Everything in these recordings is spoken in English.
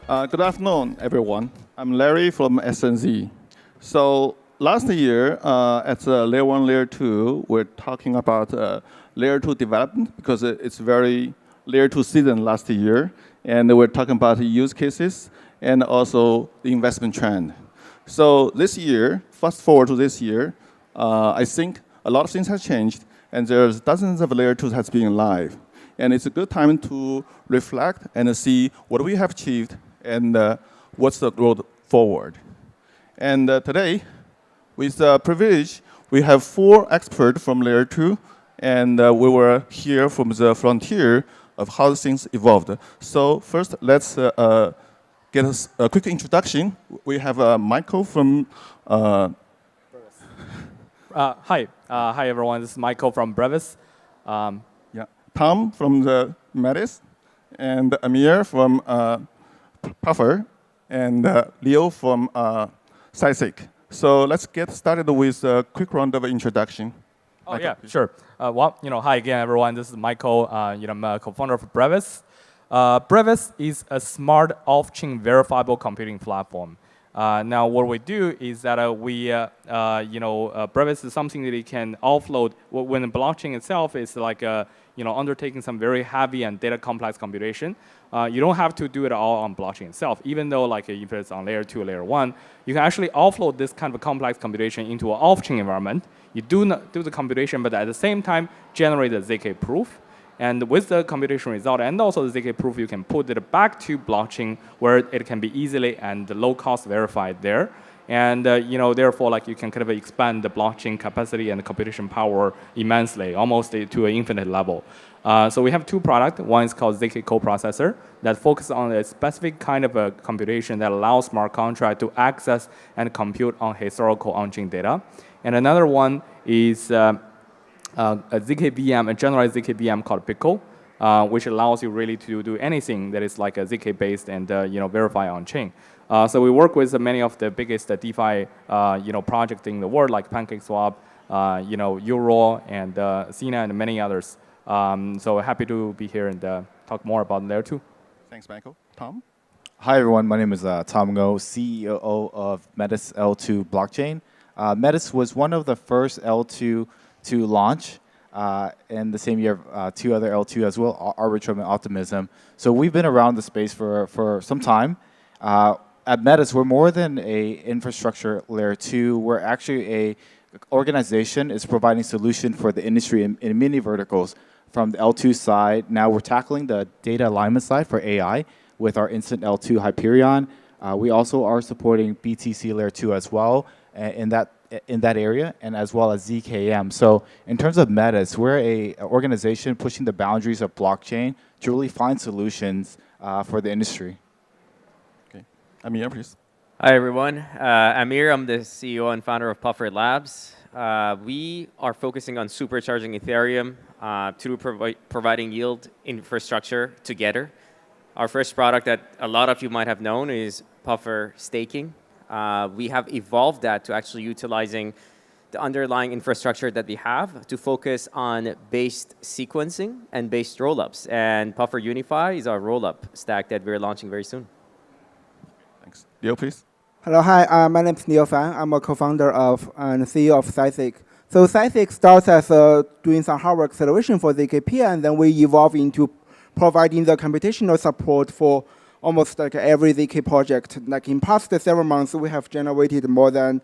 Good afternoon, everyone. I'm Larry from SNZ. So last year at Layer 1, Layer 2, we're talking about Layer 2 development because it's very Layer 2 season last year. And we're talking about the use cases and also the investment trend. So this year, fast forward to this year, I think a lot of things have changed, and there's dozens of Layer 2s has been live. And it's a good time to reflect and see what we have achieved and what's the road forward. And today, with privilege, we have 4 experts from Layer 2, and we will hear from the frontier of how things evolved. So first, let's get a quick introduction. We have Michael from... Hi, everyone. This is Michael from Brevis. Yeah, Tom from the Metis, and Amir from Puffer, and Leo from SciSig. So let's get started with a quick round of introduction. Oh, Michael, yeah, please. sure. Hi again, everyone. This is Michael. I'm a co-founder of Brevis. Brevis is a smart off-chain verifiable computing platform. Now, what we do is that Brevis is something that it can offload when the blockchain itself is like undertaking some very heavy and data complex computation. You don't have to do it all on blockchain itself. Even though if it's on layer 2 or layer 1, you can actually offload this kind of a complex computation into an off-chain environment. You do the computation, but at the same time generate a ZK proof. And with the computation result and also the ZK proof, you can put it back to blockchain where it can be easily and low cost verified there. And therefore, you can kind of expand the blockchain capacity and the computation power immensely, almost to an infinite level. So we have 2 products. One is called ZK coprocessor that focuses on a specific kind of a computation that allows smart contract to access and compute on historical on-chain data. And another one is a ZK VM, a generalized ZK VM called Pickle, which allows you really to do anything that is like a ZK based and verify on chain. So we work with many of the biggest DeFi projects in the world, like PancakeSwap, Euro, and Sina, and many others. So happy to be here and talk more about Layer 2. Thanks, Michael. Tom? Hi, everyone. My name is Tom Ngo, CEO of Metis L2 blockchain. Metis was one of the first L2 to launch. In the same year, 2 other L2 as well, Arbitrum and Optimism. So we've been around the space for some time. At Metis, we're more than a infrastructure layer 2. We're actually a organization is providing solution for the industry in many verticals. From the L2 side, now we're tackling the data alignment side for AI with our Instant L2 Hyperion. We also are supporting BTC layer 2 as well in that area, and as well as ZKM. So in terms of Metis, we're an organization pushing the boundaries of blockchain to really find solutions for the industry. Okay, Amir, please. Hi, everyone. Amir, I'm the CEO and founder of Puffer Labs. We are focusing on supercharging Ethereum to providing yield infrastructure together. Our first product that a lot of you might have known is Puffer Staking. We have evolved that to actually utilizing the underlying infrastructure that we have to focus on based sequencing and based rollups. And Puffer Unify is our rollup stack that we're launching very soon. Thanks. Leo, please. Hello, hi. My name is Neil Fan. I'm a co-founder of and CEO of SciSig. So SciSig starts as doing some hardware acceleration for ZKP, and then we evolve into providing the computational support for almost like every ZK project. Like in past several months, we have generated more than,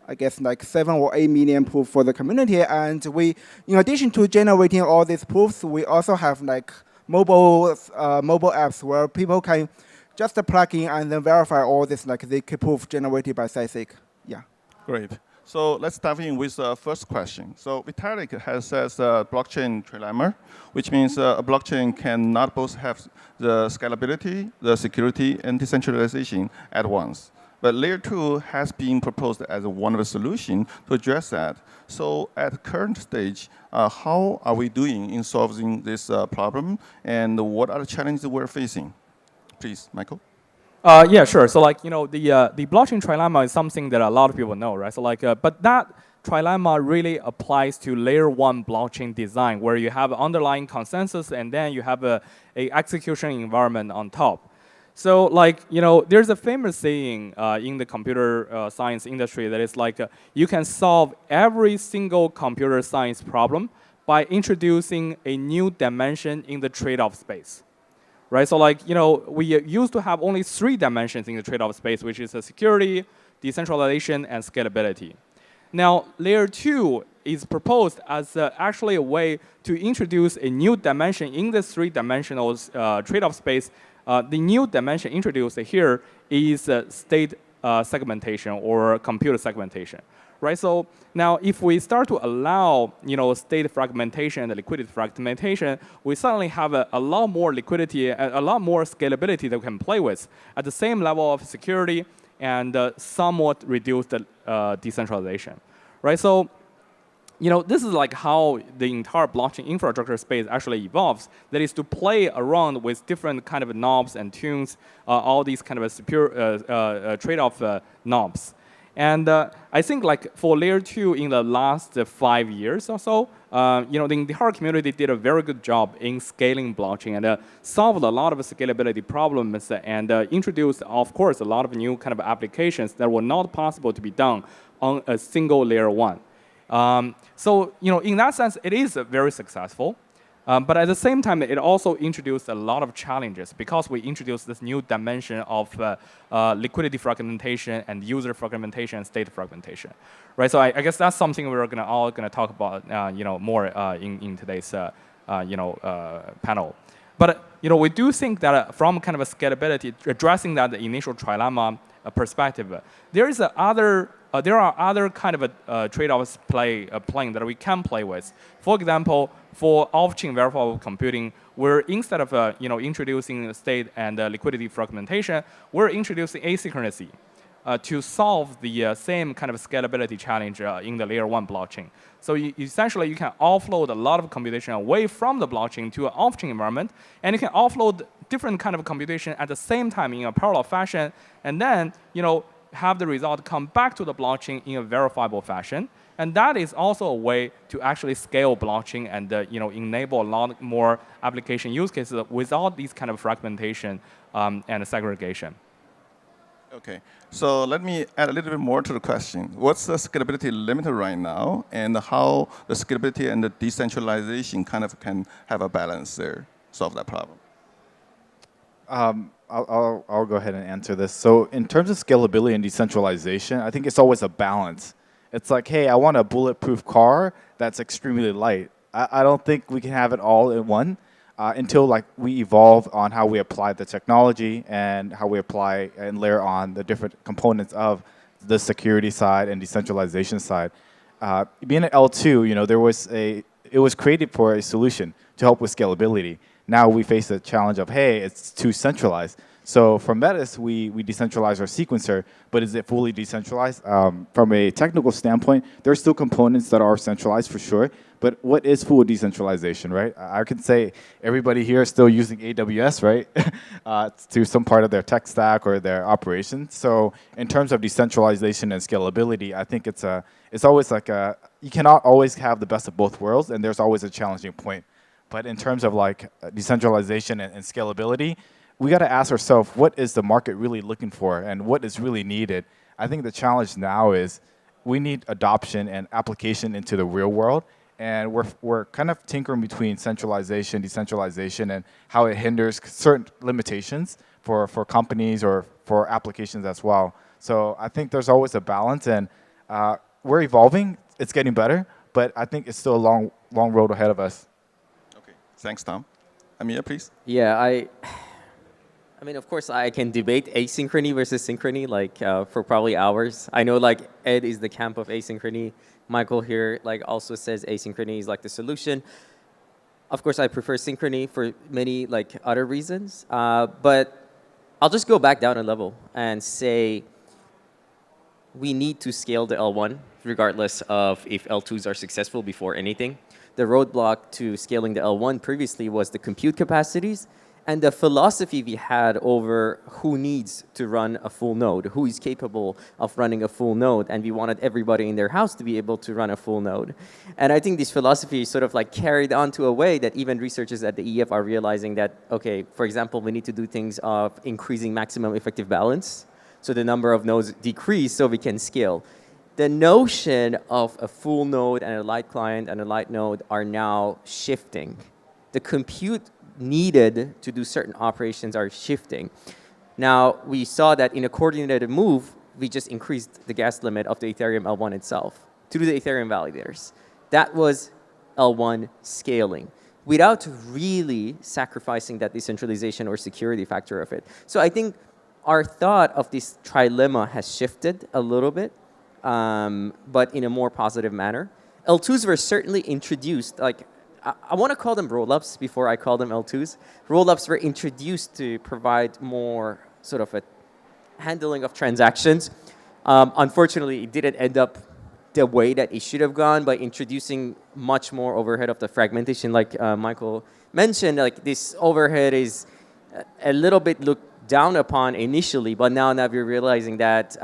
I guess, like 7 or 8 million proofs for the community. And we, in addition to generating all these proofs, we also have like mobile apps where people can just plug in and then verify all this like ZK proof generated by SciSig. Yeah. Great. So let's dive in with the first question. So Vitalik has says blockchain trilemma, which means a blockchain cannot both have the scalability, the security, and decentralization at once. But layer 2 has been proposed as one of the solutions to address that. So at current stage, how are we doing in solving this problem, and what are the challenges we're facing? Please, Michael. Yeah, sure. So the blockchain trilemma is something that a lot of people know, right? So but that trilemma really applies to layer 1 blockchain design, where you have underlying consensus and then you have a execution environment on top. So like, there's a famous saying in the computer science industry that is like, you can solve every single computer science problem by introducing a new dimension in the trade-off space. Right, so like, we used to have only 3 dimensions in the trade-off space, which is security, decentralization, and scalability. Now, layer 2 is proposed as actually a way to introduce a new dimension in this 3-dimensional trade-off space. The new dimension introduced here is state segmentation or computer segmentation. Right, so now if we start to allow state fragmentation and liquidity fragmentation, we suddenly have a lot more liquidity, a lot more scalability that we can play with at the same level of security and somewhat reduced decentralization. Right, so this is like how the entire blockchain infrastructure space actually evolves. That is to play around with different kind of knobs and tunes, all these kind of trade-off knobs. And I think like for layer 2 in the last 5 years or so, the entire community did a very good job in scaling blockchain and solved a lot of scalability problems and introduced, of course, a lot of new kind of applications that were not possible to be done on a single layer 1. So in that sense, it is very successful. But at the same time, it also introduced a lot of challenges because we introduced this new dimension of liquidity fragmentation and user fragmentation and state fragmentation, right? So I guess that's something we're all gonna talk about, more in today's panel. But we do think that from kind of a scalability, addressing that initial trilemma perspective, there are other kind of trade-offs playing that we can play with. For example, for off-chain verifiable computing, we're instead of introducing state and liquidity fragmentation, we're introducing asynchronicity to solve the same kind of scalability challenge in the layer 1 blockchain. So essentially, you can offload a lot of computation away from the blockchain to an off-chain environment, and you can offload different kind of computation at the same time in a parallel fashion, and then have the result come back to the blockchain in a verifiable fashion. And that is also a way to actually scale blockchain and enable a lot more application use cases without these kind of fragmentation and segregation. Okay, so let me add a little bit more to the question. What's the scalability limit right now, and how the scalability and the decentralization kind of can have a balance there, solve that problem? I'll go ahead and answer this. So in terms of scalability and decentralization, I think it's always a balance. It's like, hey, I want a bulletproof car that's extremely light. I don't think we can have it all in one until like we evolve on how we apply the technology and how we apply and layer on the different components of the security side and decentralization side. Being at L2, it was created for a solution to help with scalability. Now we face the challenge of, hey, it's too centralized. So for Metis, we decentralize our sequencer, but is it fully decentralized? From a technical standpoint, there are still components that are centralized for sure, but what is full decentralization, right? I could say everybody here is still using AWS, right? To some part of their tech stack or their operations. So in terms of decentralization and scalability, I think it's always like you cannot always have the best of both worlds, and there's always a challenging point. But in terms of like decentralization and scalability, we got to ask ourselves, what is the market really looking for and what is really needed? I think the challenge now is we need adoption and application into the real world. And we're kind of tinkering between centralization, decentralization, and how it hinders certain limitations for companies or for applications as well. So I think there's always a balance, and we're evolving. It's getting better, but I think it's still a long road ahead of us. Thanks, Tom. Amir, please. Yeah, I mean, of course, I can debate asynchrony versus synchrony for probably hours. I know Ed is the camp of asynchrony. Michael here also says asynchrony is the solution. Of course, I prefer synchrony for many other reasons. But I'll just go back down a level and say we need to scale the L1 regardless of if L2s are successful before anything. The roadblock to scaling the L1 previously was the compute capacities and the philosophy we had over who needs to run a full node, who is capable of running a full node, and we wanted everybody in their house to be able to run a full node. And I think this philosophy is sort of like carried on to a way that even researchers at the EF are realizing that, okay, for example, we need to do things of increasing maximum effective balance, so the number of nodes decrease so we can scale. The notion of a full node and a light client and a light node are now shifting. The compute needed to do certain operations are shifting. Now, we saw that in a coordinated move, we just increased the gas limit of the Ethereum L1 itself through the Ethereum validators. That was L1 scaling without really sacrificing that decentralization or security factor of it. So I think our thought of this trilemma has shifted a little bit, but in a more positive manner. L2s were certainly introduced, like, I want to call them roll-ups before I call them L2s. Roll-ups were introduced to provide more sort of a handling of transactions. Unfortunately, it didn't end up the way that it should have gone by introducing much more overhead of the fragmentation. Like Michael mentioned, like this overhead is a little bit looked down upon initially, but now we're realizing that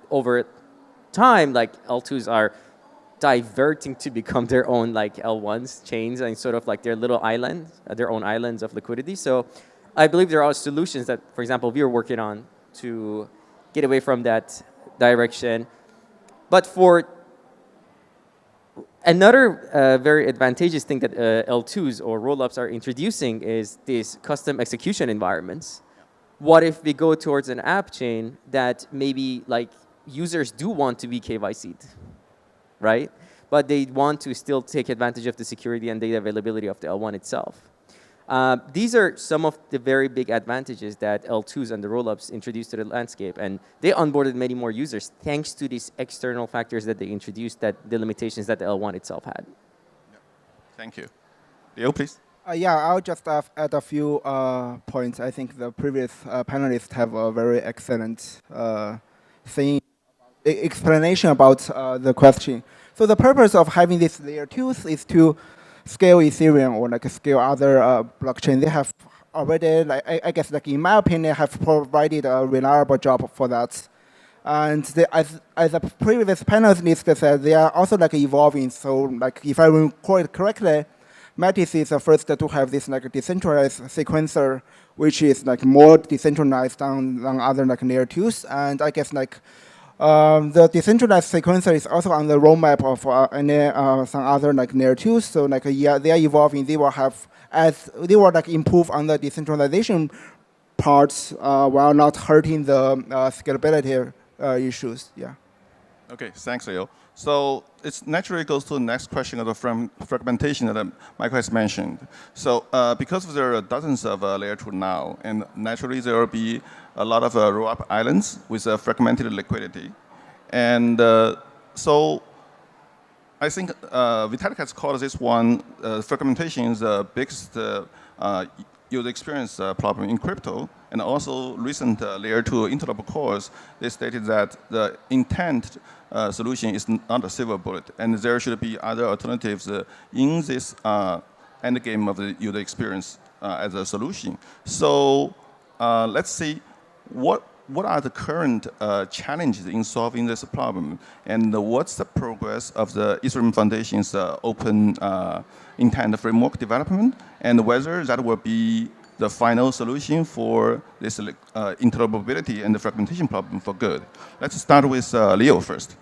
over time, like L2s are diverting to become their own like L1s chains and sort of like their little islands, their own islands of liquidity. So I believe there are solutions that, for example, we are working on to get away from that direction. But for another very advantageous thing that L2s or rollups are introducing is these custom execution environments. What if we go towards an app chain that maybe like users do want to be KYC'd, right? But they want to still take advantage of the security and data availability of the L1 itself. These are some of the very big advantages that L2s and the rollups introduced to the landscape. And they onboarded many more users thanks to these external factors that they introduced, that the limitations that the L1 itself had. Thank you. Leo, please. Yeah, I'll just add a few points. I think the previous panelists have a very excellent explanation about the question. So the purpose of having these layer 2s is to scale Ethereum or like scale other blockchain. They have already, like, I guess, like in my opinion, have provided a reliable job for that. And they, as the previous panelists said, they are also like evolving. So like if I recall it correctly, Matisse is the first to have this like decentralized sequencer, which is like more decentralized than other like layer 2s. And I guess like the decentralized sequencer is also on the roadmap of some other like layer 2s. So like yeah, they are evolving. They will have they will like improve on the decentralization parts while not hurting the scalability issues. Yeah. Okay, thanks, Leo. So it naturally goes to the next question of the fragmentation that Michael has mentioned. So because there are dozens of layer 2 now, and naturally there will be a lot of roll-up islands with fragmented liquidity. And so I think Vitalik has called this one, fragmentation is the biggest user experience problem in crypto. And also recent layer 2 interop cores, they stated that the intent solution is not a silver bullet, and there should be other alternatives in this endgame of the user experience as a solution. So let's see what are the current challenges in solving this problem, and what's the progress of the Ethereum Foundation's open intent framework development, and whether that will be the final solution for this interoperability and the fragmentation problem for good. Let's start with Leo first.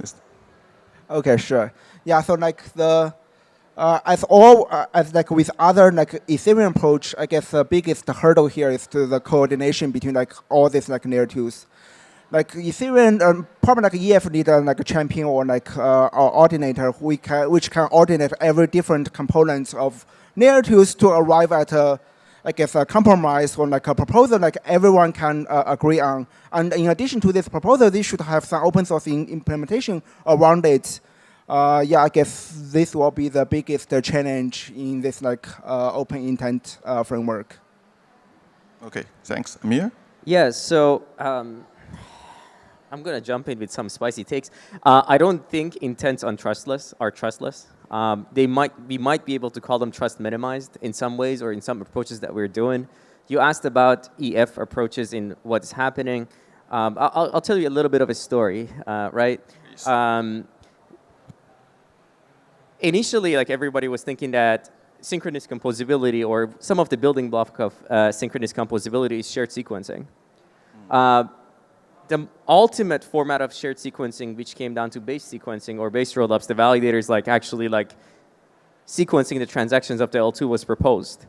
Okay, sure. Yeah, so like as like with other like Ethereum approach, I guess the biggest hurdle here is to the coordination between like all these like layer 2s. Like Ethereum, probably like EF need like a champion or like ordinator which can ordinate every different component of layer 2s to arrive at a, I guess, a compromise or like a proposal like everyone can agree on. And in addition to this proposal, they should have some open source implementation around it. Yeah, I guess this will be the biggest challenge in this like open intent framework. Okay, thanks. Amir? Yeah, so I'm going to jump in with some spicy takes. I don't think intents on are trustless. We might be able to call them trust minimized in some ways or in some approaches that we're doing. You asked about EF approaches in what's happening. I'll tell you a little bit of a story, right? Initially, like everybody was thinking that synchronous composability or some of the building block of synchronous composability is shared sequencing. The ultimate format of shared sequencing, which came down to base sequencing or base rollups, the validators like actually like sequencing the transactions of the L2 was proposed.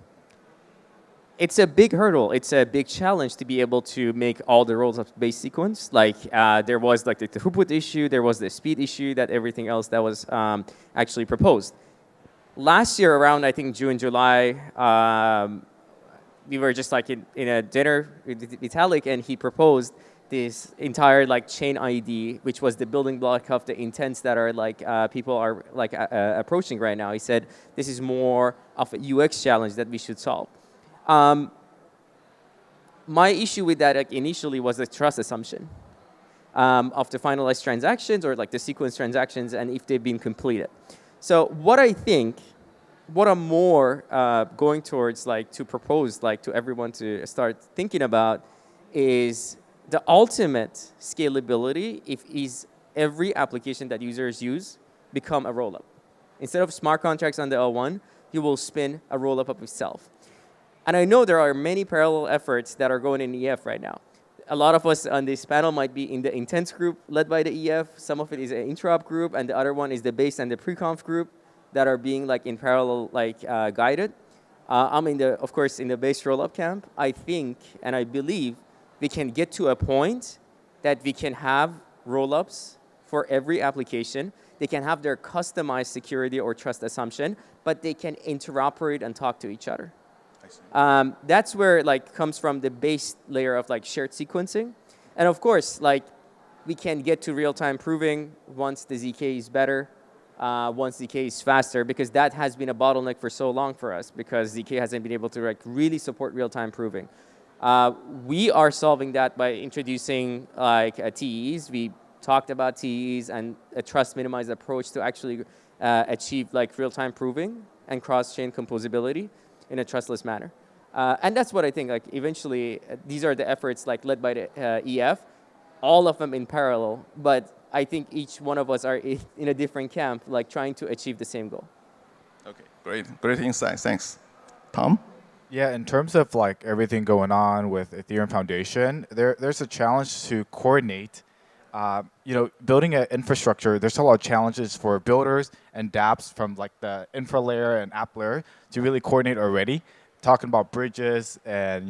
It's a big hurdle. It's a big challenge to be able to make all the roles of base sequence. Like there was like the throughput issue, there was the speed issue, that everything else that was actually proposed. Last year around, I think June, July, we were just like in a dinner with Vitalik, and he proposed this entire like chain ID, which was the building block of the intents that are like people are like approaching right now. He said this is more of a UX challenge that we should solve. My issue with that like, initially was the trust assumption of the finalized transactions or like the sequence transactions and if they've been completed. So what I think, what I'm more going towards like to propose like to everyone to start thinking about is the ultimate scalability is every application that users use become a rollup. Instead of smart contracts on the L1, you will spin a rollup of itself. And I know there are many parallel efforts that are going in EF right now. A lot of us on this panel might be in the intents group led by the EF. Some of it is an interop group, and the other one is the base and the pre-conf group that are being like in parallel like guided. I'm in the, of course, in the base rollup camp. I think and I believe we can get to a point that we can have rollups for every application. They can have their customized security or trust assumption, but they can interoperate and talk to each other. That's where like comes from the base layer of like shared sequencing. And of course, like we can get to real-time proving once the ZK is better, once ZK is faster, because that has been a bottleneck for so long for us because ZK hasn't been able to like really support real-time proving. We are solving that by introducing like TEs. We talked about TEs and a trust minimized approach to actually achieve like real-time proving and cross-chain composability in a trustless manner. And that's what I think, like eventually, these are the efforts like led by the EF, all of them in parallel, but I think each one of us are in a different camp, like trying to achieve the same goal. Okay, great insights, thanks. Tom? Yeah, in terms of like everything going on with Ethereum Foundation, there's a challenge to coordinate. Building an infrastructure, there's a lot of challenges for builders and dApps from like the infra layer and app layer to really coordinate already. Talking about bridges and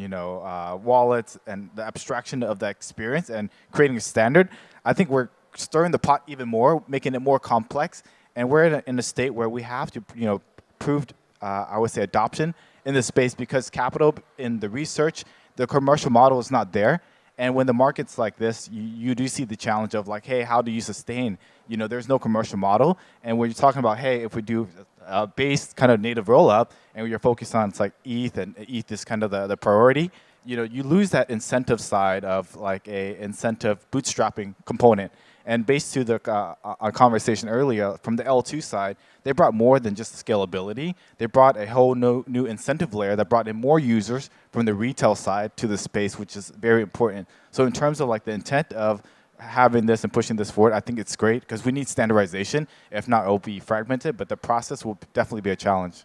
wallets and the abstraction of the experience and creating a standard. I think we're stirring the pot even more, making it more complex, and we're in a state where we have to prove, I would say, adoption in this space because capital in the research, the commercial model is not there. And when the market's like this, you do see the challenge of like, hey, how do you sustain? There's no commercial model. And when you're talking about, hey, if we do a base kind of native rollup and you're focused on it's like ETH and ETH is kind of the priority, you lose that incentive side of like a incentive bootstrapping component. And based to the our conversation earlier, from the L2 side, they brought more than just scalability. They brought a whole new incentive layer that brought in more users from the retail side to the space, which is very important. So in terms of like the intent of having this and pushing this forward, I think it's great because we need standardization. If not, it will be fragmented, but the process will definitely be a challenge.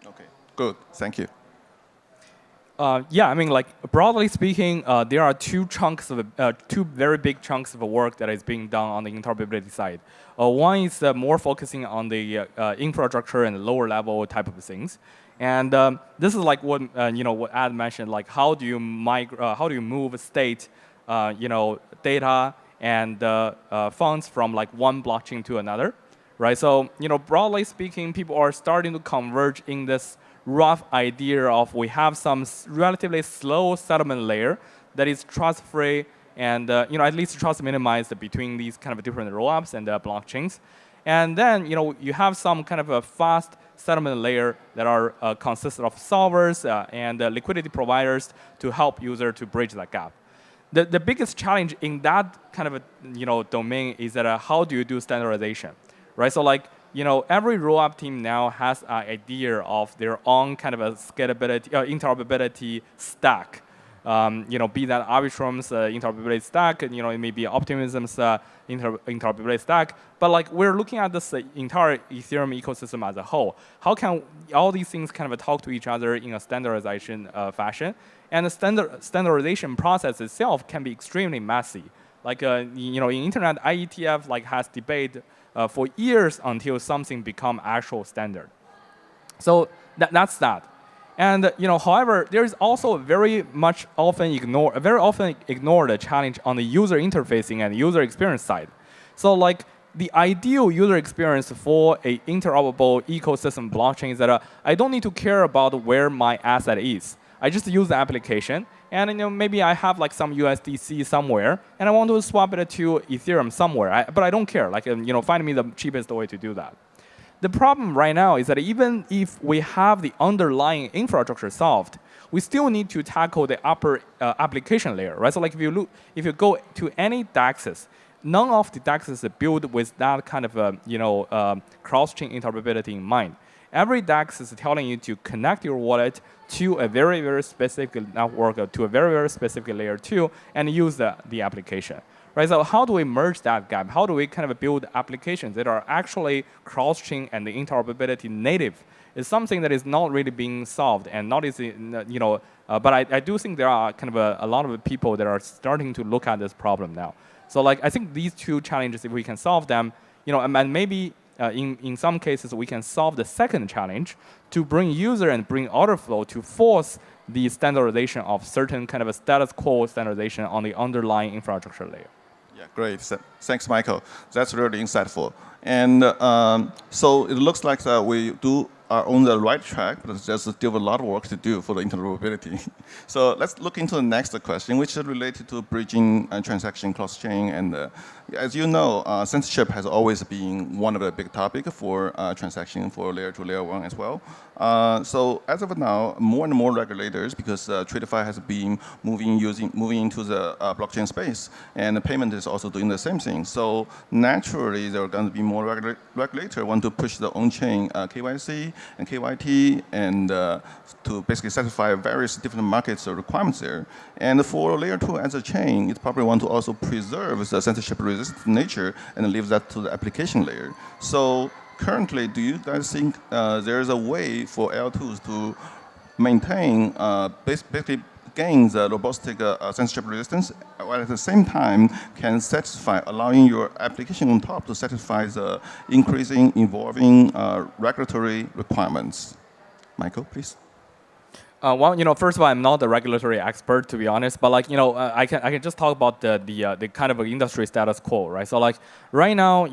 Okay, good, thank you. Yeah, I mean, like broadly speaking, there are two very big chunks of work that is being done on the interoperability side. One is more focusing on the infrastructure and the lower level type of things, and this is like what what Ad mentioned, like how do you how do you move state, data and funds from like one blockchain to another, right? So broadly speaking, people are starting to converge in this rough idea of we have some relatively slow settlement layer that is trust-free and at least trust minimized between these kind of different rollups and blockchains. And then you have some kind of a fast settlement layer that are consist of solvers and liquidity providers to help user to bridge that gap. The biggest challenge in that kind of a domain is that how do you do standardization, right? So like every roll-up team now has an idea of their own kind of a scalability, interoperability stack. Be that Arbitrum's interoperability stack, it may be Optimism's interoperability stack. But like we're looking at this entire Ethereum ecosystem as a whole. How can all these things kind of talk to each other in a standardization fashion? And the standardization process itself can be extremely messy. Like in internet, IETF like has debate for years until something become actual standard. So that's that. And however, there is also very often ignored challenge on the user interfacing and user experience side. So like the ideal user experience for a interoperable ecosystem blockchain is that I don't need to care about where my asset is. I just use the application, and maybe I have like some USDC somewhere, and I want to swap it to Ethereum somewhere. But I don't care. Like find me the cheapest way to do that. The problem right now is that even if we have the underlying infrastructure solved, we still need to tackle the upper application layer, right? So like if you go to any DEXs, none of the DEXs are built with that kind of cross-chain interoperability in mind. Every DEX is telling you to connect your wallet to a very, very specific network, to a very, very specific layer 2, and use the application. Right, so how do we merge that gap? How do we kind of build applications that are actually cross-chain and the interoperability native? Is something that is not really being solved and not easy, but I do think there are kind of a lot of people that are starting to look at this problem now. So like I think these two challenges, if we can solve them, and maybe in some cases we can solve the second challenge to bring user and bring order flow to force the standardization of certain kind of a status quo standardization on the underlying infrastructure layer. Yeah, great. Thanks, Michael. That's really insightful. And so it looks like that we are on the right track, but there's still a lot of work to do for the interoperability. So let's look into the next question, which is related to bridging transaction cross-chain. And as you know, censorship has always been one of the big topics for transaction for layer 2, layer 1 as well. So as of now, more and more regulators, because TradeFi has been moving into the blockchain space, and the payment is also doing the same thing. So naturally, there are going to be more regulators want to push the on-chain KYC and KYT, and to basically satisfy various different markets requirements there. And for layer 2 as a chain, it probably want to also preserve the censorship-resistant nature and leave that to the application layer. So currently, do you guys think there's a way for L2s to maintain, basically gain the robust censorship resistance, while at the same time can satisfy, allowing your application on top to satisfy the increasing, evolving regulatory requirements? Michael, please. Well, first of all, I'm not a regulatory expert, to be honest, but like, I can just talk about the kind of industry status quo, right? So like, right now,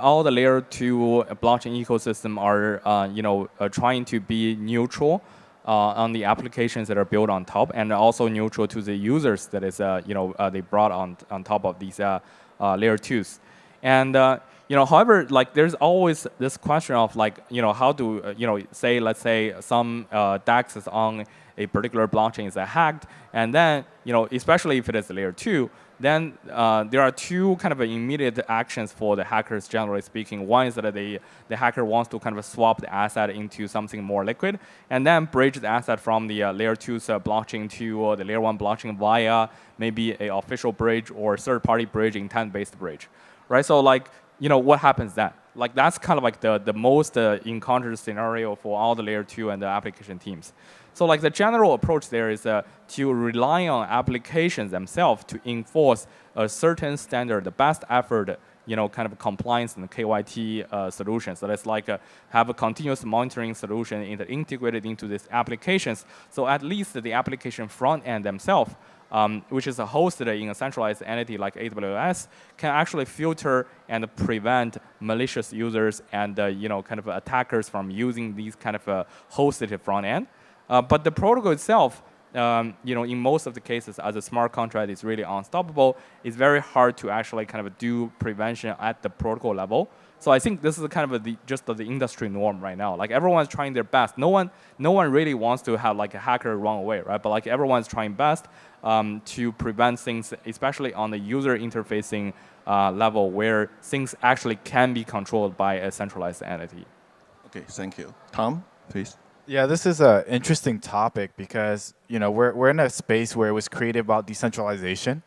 all the layer 2 blockchain ecosystem are, trying to be neutral on the applications that are built on top, and also neutral to the users that is, they brought on top of these layer 2s. And however, like there's always this question of like, how do let's say some DEX is on a particular blockchain is hacked, and then especially if it is layer 2, then there are two kind of immediate actions for the hackers, generally speaking. One is that the hacker wants to kind of swap the asset into something more liquid, and then bridge the asset from the layer 2's blockchain to the layer 1 blockchain via maybe an official bridge or third-party bridge, intent-based bridge. Right, so like, what happens then? Like that's kind of like the most encountered scenario for all the layer 2 and the application teams. So like the general approach there is to rely on applications themselves to enforce a certain standard, the best effort, kind of compliance and KYT solutions. So that's like have a continuous monitoring solution integrated into these applications. So at least the application front end themselves, which is hosted in a centralized entity like AWS, can actually filter and prevent malicious users and kind of attackers from using these kind of hosted front end. But the protocol itself in most of the cases, as a smart contract is really unstoppable, it's very hard to actually kind of do prevention at the protocol level. So I think this is kind of just the industry norm right now. Like everyone's trying their best. No one really wants to have like a hacker run away, right? But like everyone's trying best to prevent things, especially on the user interfacing level, where things actually can be controlled by a centralized entity. Okay, thank you. Tom, please. Yeah, this is an interesting topic because we're in a space where it was created about decentralization,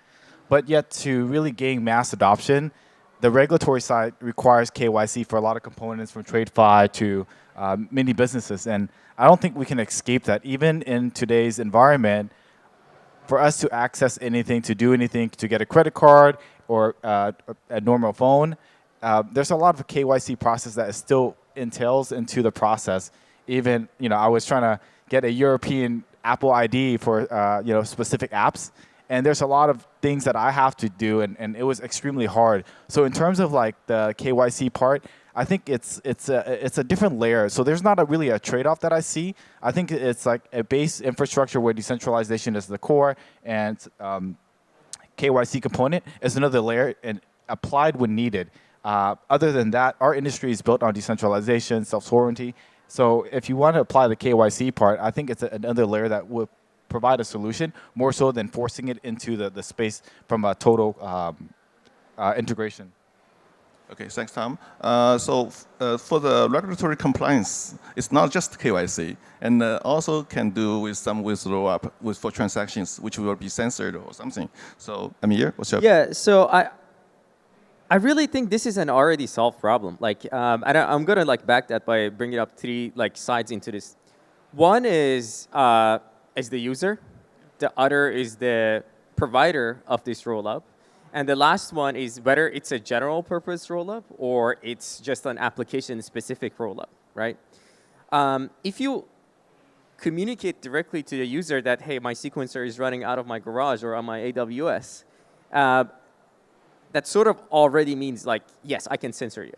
but yet to really gain mass adoption, the regulatory side requires KYC for a lot of components from TradeFi to many businesses, and I don't think we can escape that. Even in today's environment, for us to access anything, to do anything, to get a credit card or a normal phone, there's a lot of KYC process that still entails into the process. Even I was trying to get a European Apple ID for specific apps. And there's a lot of things that I have to do, and it was extremely hard. So in terms of like the KYC part, I think it's a different layer. So there's not really a trade-off that I see. I think it's like a base infrastructure where decentralization is the core, and KYC component is another layer and applied when needed. Other than that, our industry is built on decentralization, self-sovereignty. So if you want to apply the KYC part, I think it's another layer that will provide a solution more so than forcing it into the space from a total integration. Okay, thanks, Tom. For the regulatory compliance, it's not just KYC, and also can do with some withdraw up for transactions which will be censored or something. So, Amir, what's your? Yeah, so I really think this is an already solved problem. Like, I'm gonna like back that by bringing up three like sides into this. One is the user, the other is the provider of this rollup, and the last one is whether it's a general purpose rollup or it's just an application specific rollup, right? If you communicate directly to the user that, hey, my sequencer is running out of my garage or on my AWS, that sort of already means like, yes, I can censor you,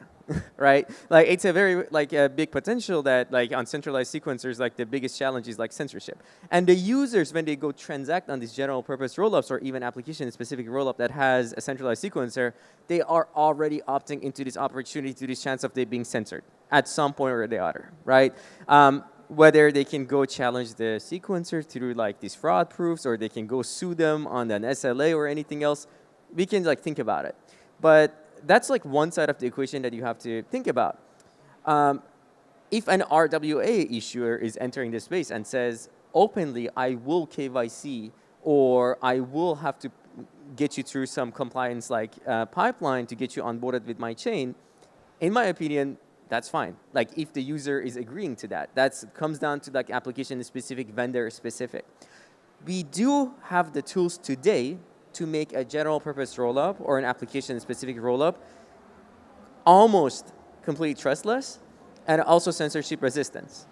right? Like it's a very like a big potential that like on centralized sequencers, like the biggest challenge is like censorship. And the users, when they go transact on these general purpose rollups or even application specific rollup that has a centralized sequencer, they are already opting into this opportunity, to this chance of they being censored at some point or the other, right? Whether they can go challenge the sequencer through like these fraud proofs, or they can go sue them on an SLA or anything else, we can like think about it. But that's like one side of the equation that you have to think about. If an RWA issuer is entering this space and says openly, I will KYC, or I will have to get you through some compliance like pipeline to get you onboarded with my chain, in my opinion, that's fine. Like if the user is agreeing to that, that comes down to like application specific, vendor specific. We do have the tools today to make a general purpose rollup or an application specific rollup almost completely trustless and also censorship resistance.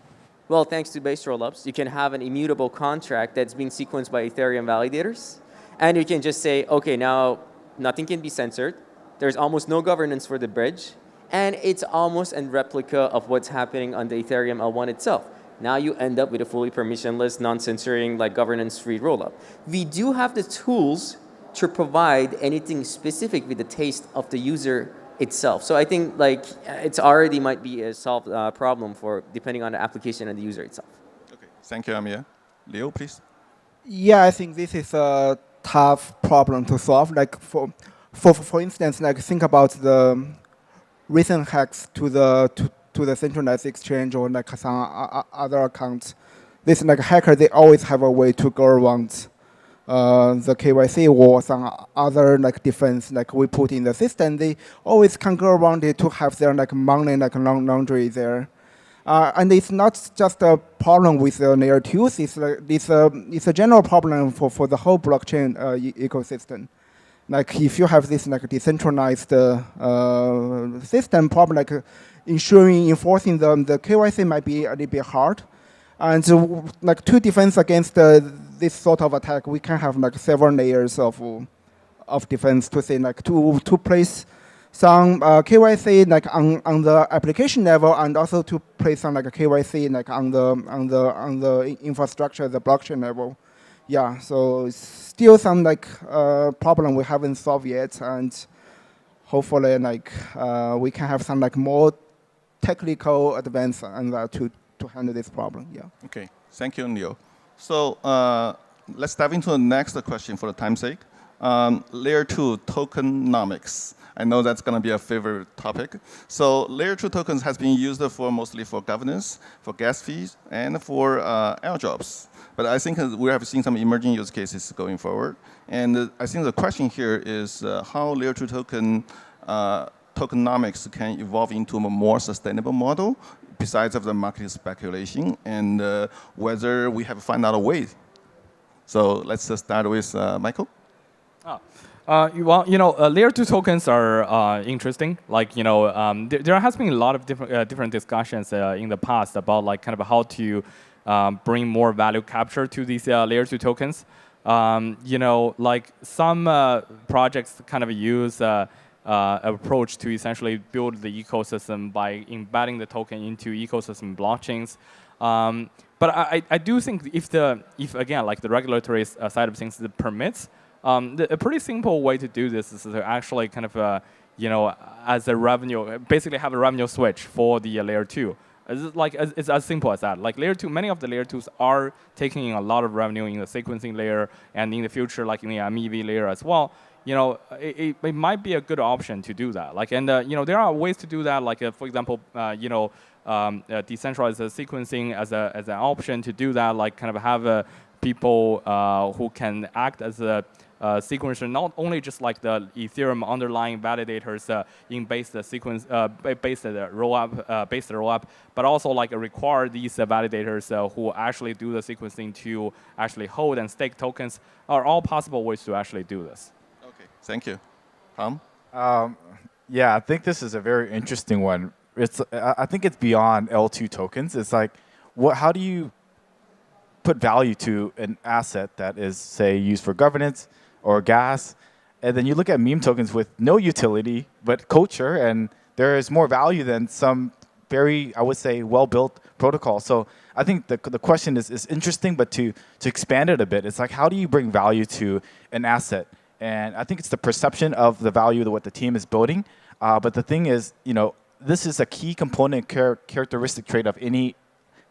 Well, thanks to base rollups, you can have an immutable contract that's being sequenced by Ethereum validators. And you can just say, okay, now nothing can be censored. There's almost no governance for the bridge. And it's almost a replica of what's happening on the Ethereum L1 itself. Now you end up with a fully permissionless, non-censoring, like governance-free rollup. We do have the tools to provide anything specific with the taste of the user itself. So I think like it's already might be a solved problem for depending on the application and the user itself. Okay, thank you, Amir. Leo, please. Yeah, I think this is a tough problem to solve. Like for instance, like think about the recent hacks to the centralized exchange or like some other accounts. This like hacker, they always have a way to go around the KYC or some other like defense like we put in the system. They always can go around it to have their like money like laundry there. And it's not just a problem with the layer 2s, it's a general problem for the whole blockchain ecosystem. Like if you have this like decentralized system, probably like enforcing the KYC might be a little bit hard. And like to defense against this sort of attack, we can have like several layers of defense to say like to place some KYC like on the application level, and also to place some like KYC like on the infrastructure, the blockchain level. Yeah, so it's still some like problem we haven't solved yet, and hopefully like we can have some like more technical advance on that to handle this problem. Yeah. Okay, thank you, Neil. So let's dive into the next question for the time's sake. Layer 2 tokenomics. I know that's going to be a favorite topic. So layer 2 tokens has been used for mostly for governance, for gas fees, and for airdrops. But I think we have seen some emerging use cases going forward. And I think the question here is how layer 2 tokenomics can evolve into a more sustainable model besides of the market speculation, and whether we have found out a way. So let's start with Michael. Well, layer 2 tokens are interesting. Like, there has been a lot of different discussions in the past about like kind of how to bring more value capture to these layer 2 tokens. Like some projects kind of use approach to essentially build the ecosystem by embedding the token into ecosystem blockchains. But I do think if again, like the regulatory side of things that permits, a pretty simple way to do this is to actually kind of, as a revenue, basically have a revenue switch for the layer 2. It's as simple as that. Like layer 2, many of the layer 2s are taking in a lot of revenue in the sequencing layer, and in the future, like in the MEV layer as well. It might be a good option to do that. Like, and there are ways to do that. Like, for example, decentralized sequencing as an option to do that. Like, kind of have people who can act as a sequencer, not only just like the Ethereum underlying validators in based rollup, but also like require these validators who actually do the sequencing to actually hold and stake tokens. Are all possible ways to actually do this. Okay, thank you. Tom? Yeah, I think this is a very interesting one. I think it's beyond L2 tokens. It's like, how do you put value to an asset that is, say, used for governance or gas, and then you look at meme tokens with no utility but culture, and there is more value than some very, I would say, well-built protocol. So I think the question is interesting, but to expand it a bit, it's like, how do you bring value to an asset? And I think it's the perception of the value of what the team is building. But the thing is, this is a key component characteristic trait of any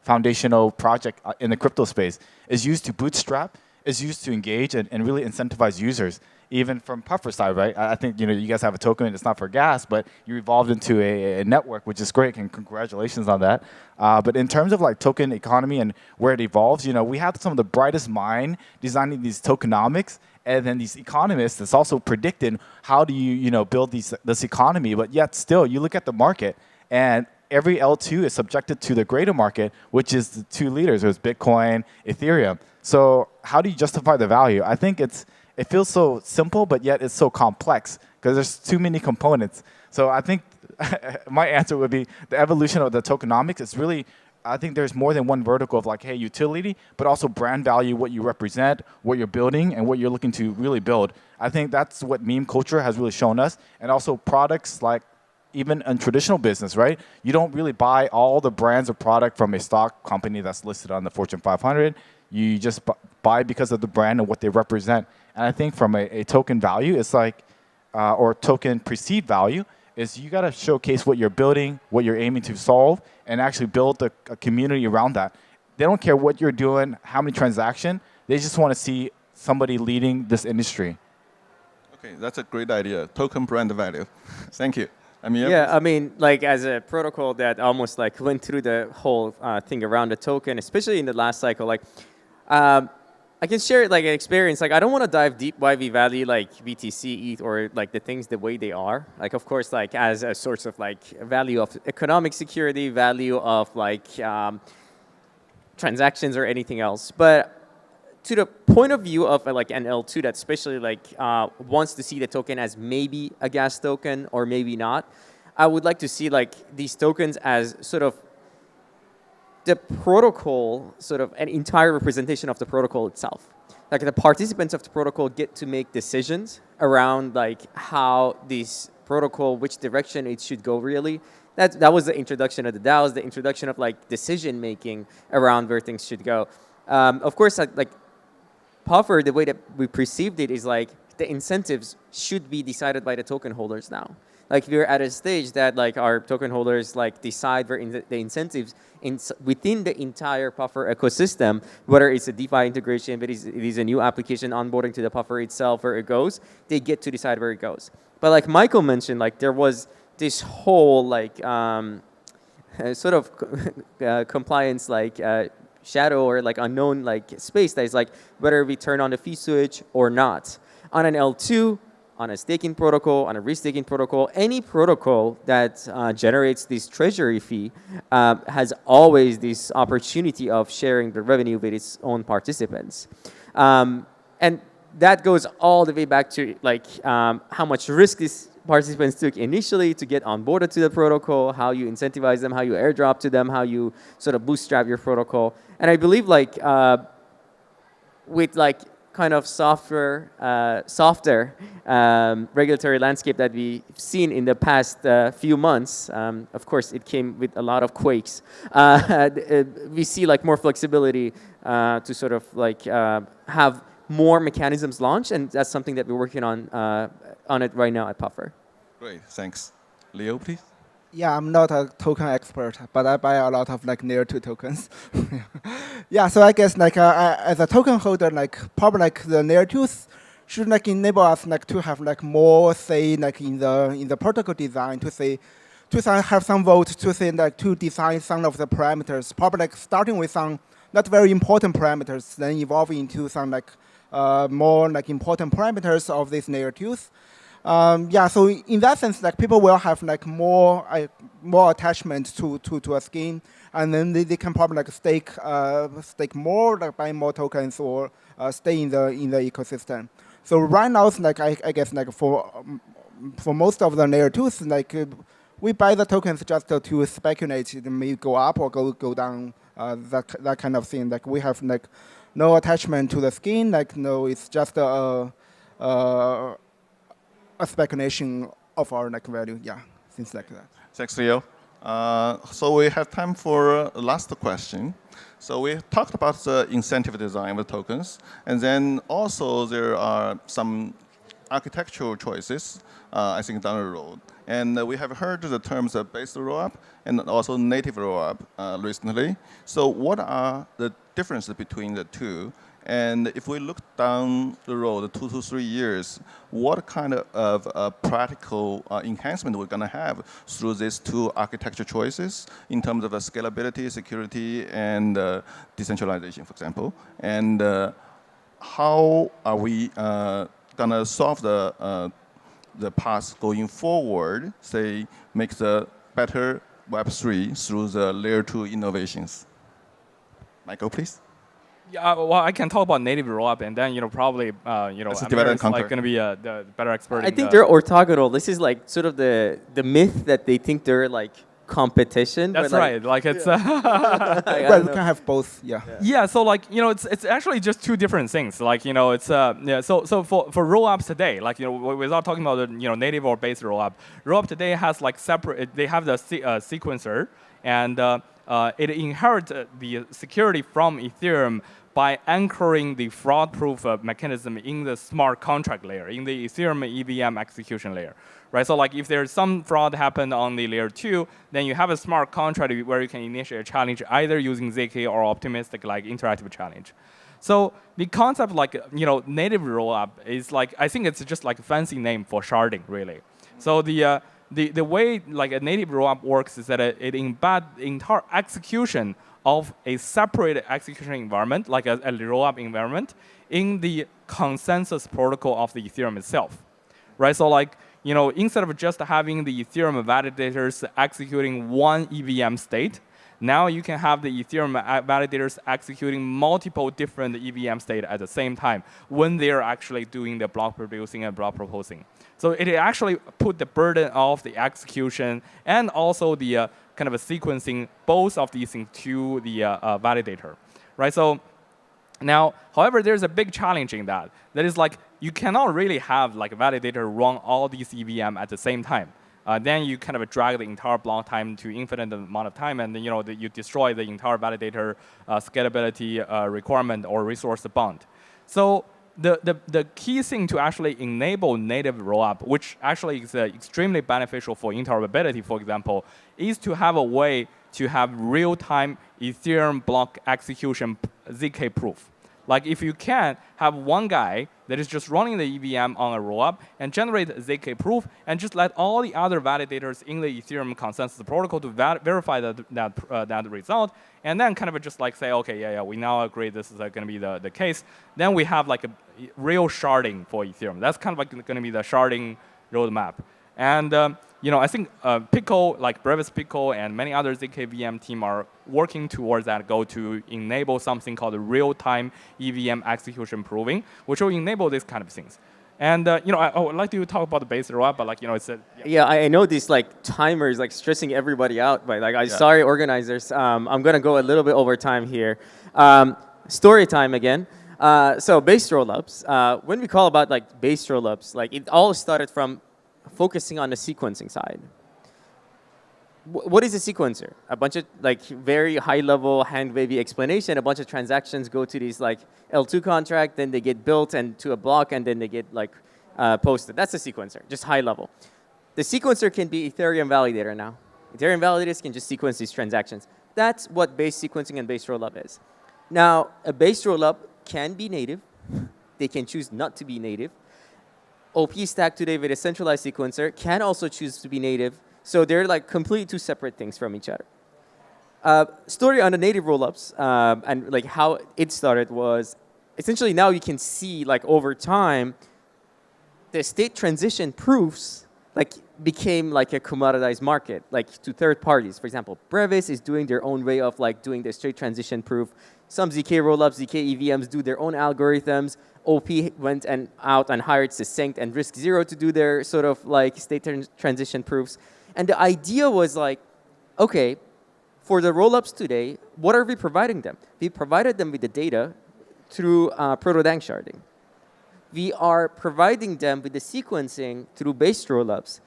foundational project in the crypto space, is used to bootstrap, is used to engage and really incentivize users, even from Puffer's side, right? I think you guys have a token. It's not for gas, but you evolved into a network, which is great, and congratulations on that. But in terms of like token economy and where it evolves, we have some of the brightest mind designing these tokenomics, and then these economists that's also predicting how do you build this economy. But yet still, you look at the market, and every L2 is subjected to the greater market, which is the two leaders. There's Bitcoin, Ethereum. So how do you justify the value? I think it feels so simple, but yet it's so complex because there's too many components. So I think my answer would be the evolution of the tokenomics is really, I think there's more than one vertical of like, hey, utility, but also brand value, what you represent, what you're building, and what you're looking to really build. I think that's what meme culture has really shown us. And also products like, even in traditional business, right? You don't really buy all the brands of product from a stock company that's listed on the Fortune 500. You just buy because of the brand and what they represent. And I think from a token value, it's like, or token perceived value, is you got to showcase what you're building, what you're aiming to solve, and actually build a community around that. They don't care what you're doing, how many transactions. They just want to see somebody leading this industry. Okay, that's a great idea. Token brand value. Thank you. I mean, like as a protocol that almost like went through the whole thing around the token, especially in the last cycle, like I can share like an experience. Like I don't want to dive deep why we value like BTC, ETH, or like the things the way they are. Like of course, like as a source of like value of economic security, value of like transactions or anything else. But to the point of view of like an L2 that especially like wants to see the token as maybe a gas token or maybe not, I would like to see like these tokens as sort of the protocol, sort of an entire representation of the protocol itself. Like the participants of the protocol get to make decisions around like how this protocol, which direction it should go really. That was the introduction of the DAOs, the introduction of like decision making around where things should go. Of course, like Puffer, the way that we perceived it is like the incentives should be decided by the token holders now. Like we're at a stage that like our token holders like decide the incentives within the entire Puffer ecosystem, whether it's a DeFi integration, but it is a new application onboarding to the Puffer itself, where it goes, they get to decide where it goes. But like Michael mentioned, like there was this whole like sort of compliance like shadow or like unknown like space that is like whether we turn on the fee switch or not. On an L2, on a staking protocol, on a restaking protocol, any protocol that generates this treasury fee has always this opportunity of sharing the revenue with its own participants. And that goes all the way back to like how much risk these participants took initially to get onboarded to the protocol, how you incentivize them, how you airdrop to them, how you sort of bootstrap your protocol. And I believe like with like kind of softer regulatory landscape that we've seen in the past few months. Of course, it came with a lot of quakes. We see like more flexibility to sort of like have more mechanisms launched, and that's something that we're working on it right now at Puffer. Great, thanks. Leo, please. Yeah, I'm not a token expert, but I buy a lot of like layer 2 tokens. Yeah, so I guess like as a token holder, like probably like the layer 2s should like enable us like to have like more say like in the protocol design to have some vote to say like to design some of the parameters. Probably like starting with some not very important parameters, then evolving into some like more like important parameters of these layer 2s. Yeah, so in that sense, like people will have like more attachment to a skin, and then they can probably like stake more, like buy more tokens, or stay in the ecosystem. So right now, it's like I guess like for most of the layer 2s, like we buy the tokens just to speculate it may go up or go down, that kind of thing. Like we have like no attachment to the skin, like no, it's just a speculation of our like value, yeah, things like that. Thanks, Leo. So we have time for last question. So we talked about the incentive design of the tokens, and then also there are some architectural choices, I think, down the road. And we have heard the terms of based rollup and also native rollup recently. So what are the differences between the two? And if we look down the road 2 to 3 years, what kind of practical enhancement we're going to have through these two architecture choices in terms of scalability, security, and decentralization, for example? And how are we going to solve the path going forward, say, make the better Web3 through the layer 2 innovations? Michael, please. Yeah, well, I can talk about native rollup, and then probably Amir is like going to be the better expert. I think they're orthogonal. This is like sort of the myth that they think they're like competition. That's right. Like it's. Well, we can have both. Yeah. Yeah. So like it's actually just two different things. Like it's yeah. So for rollups today, like without talking about the native or base rollup today has like separate. They have the sequencer, and it inherits the security from Ethereum by anchoring the fraud-proof mechanism in the smart contract layer, in the Ethereum EVM execution layer, right? So like if there's some fraud happened on the layer 2, then you have a smart contract where you can initiate a challenge either using ZK or optimistic like interactive challenge. So the concept like native rollup is like, I think it's just like a fancy name for sharding really. So the way like a native rollup works is that it embeds the entire execution of a separate execution environment, like a rollup environment, in the consensus protocol of the Ethereum itself, right? So like, instead of just having the Ethereum validators executing one EVM state, now you can have the Ethereum validators executing multiple different EVM state at the same time when they're actually doing the block producing and block proposing. So it actually put the burden of the execution and also the kind of a sequencing both of these things to the validator, right? So now, however, there's a big challenge in that. That is like you cannot really have like a validator run all these EVM at the same time. Then you kind of drag the entire block time to infinite amount of time, and then you destroy the entire validator scalability requirement or resource bound. So the key thing to actually enable native rollup, which actually is extremely beneficial for interoperability, for example, is to have a way to have real-time Ethereum block execution ZK proof. Like if you can have one guy that is just running the EVM on a rollup and generate ZK proof and just let all the other validators in the Ethereum consensus protocol to verify that result, and then kind of just like say, okay, yeah, we now agree this is going to be the case. Then we have like a real sharding for Ethereum. That's kind of like going to be the sharding roadmap. And I think Pickle, like Brevis Pickle and many other ZK VM team are working towards that goal to enable something called real-time EVM execution proving, which will enable these kind of things. And I would like to talk about the base rollup, but it's a yeah. I know these timers stressing everybody out, but sorry organizers, I'm gonna go a little bit over time here. Story time again. So base rollups. When we call about base rollups, it all started from focusing on the sequencing side. What is a sequencer? A bunch of very high-level hand-wavy explanation. A bunch of transactions go to these L2 contract, then they get built and to a block, and then they get posted. That's a sequencer, just high level. The sequencer can be Ethereum validator now. Ethereum validators can just sequence these transactions. That's what base sequencing and base rollup is. Now, a base rollup can be native. They can choose not to be native. OP Stack today with a centralized sequencer can also choose to be native. So they're completely two separate things from each other. Story on the native rollups and how it started was essentially now you can see over time the state transition proofs became a commoditized market to third parties. For example, Brevis is doing their own way of doing the state transition proof. Some ZK rollups, ZK EVMs do their own algorithms. OP went out and hired Succinct and Risk Zero to do their sort of state transition proofs. And the idea was okay, for the rollups today, what are we providing them? We provided them with the data through proto-dank sharding. We are providing them with the sequencing through base rollups.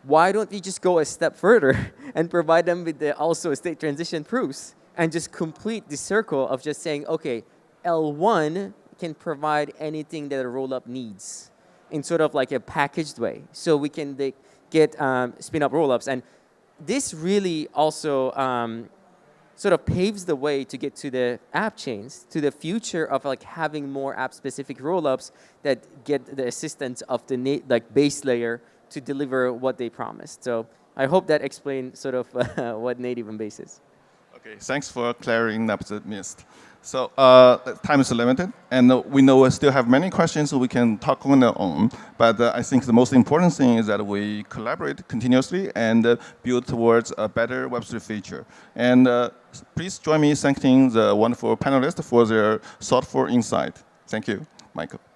Why don't we just go a step further and provide them with also state transition proofs and just complete the circle of just saying, okay, L1 can provide anything that a rollup needs in sort of a packaged way. So we can get spin-up rollups. And this really also sort of paves the way to get to the app chains, to the future of having more app-specific rollups that get the assistance of the base layer to deliver what they promised. So I hope that explains sort of what native and base is. Okay, thanks for clearing up the mist. So time is limited, and we know we still have many questions we can talk on our own. But I think the most important thing is that we collaborate continuously and build towards a better Web3 future. And please join me thanking the wonderful panelists for their thoughtful insight. Thank you, Michael.